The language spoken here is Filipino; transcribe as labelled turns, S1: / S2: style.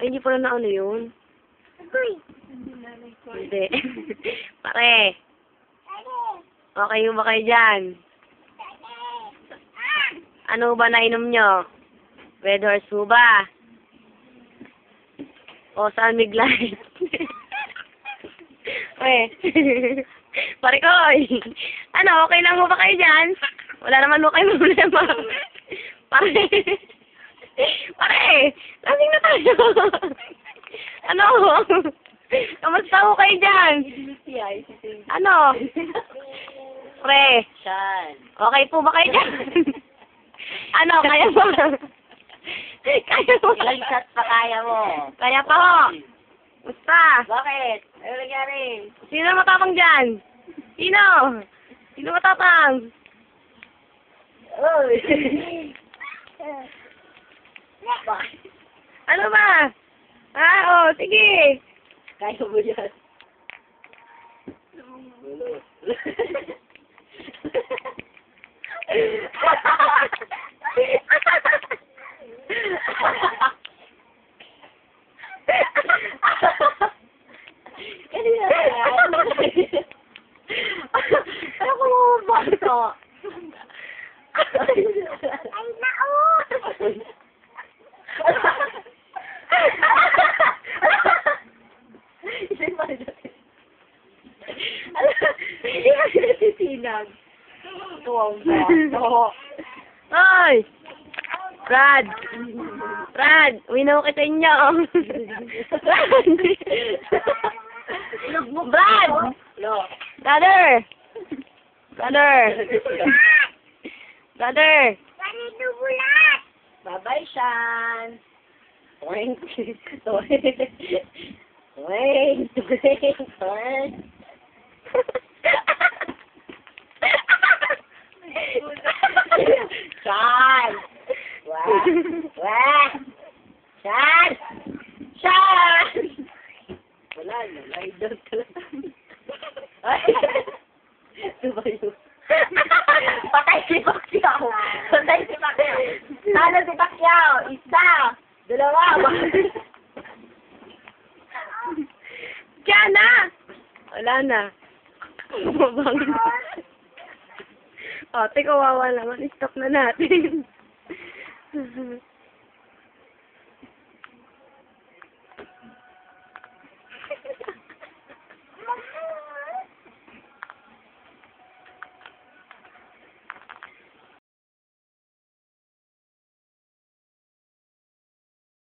S1: Ay, hindi pala na ano yun.
S2: Uy.
S1: Hindi. Pare. Okay ba kayo dyan? Ano ba nainom nyo? Red Horse po ba? O saan Miglite? Uy. Pare ko, ano, okay lang mo ba kayo dyan? Wala naman mo kayo problema. Pare. Pare, lasing na tayo. Ano? Kamusta ko kayo dyan? Ano? Pre. Okay po ba kayo dyan? Ano, kaya ba? Kaya mo?
S2: Ilang shot pa kaya mo?
S1: Kaya pa ho. Basta.
S2: Bakit? Ano nangyari?
S1: Sino matapang dyan? Sino? Sino matapang?
S2: Uy.
S1: Ano ba? Oh, sige.
S2: Kaya mo yan. Kanina na yan.
S1: Ano ko mababato?
S2: Ay, nao!
S1: Hindi ka sila titinag.
S2: Tuwang ba?
S1: Hoy! Brad! Brad! Uwi na ako kita inyo. Brad!
S2: No.
S1: Brother! Brother! Brother!
S2: Ganito bulat! Bye-bye, Shan! Wait, wait. Shan! Wah! Wah! Shan! Shan! Wala na, idol ka lang. Ito ba yun? Patay si Pacquiao! Patay si Pacquiao! Talo si Pacquiao! Isa! Dalawa!
S1: Diyan na! Wala na. Bumabang na. O, kawawa naman. Stop na natin.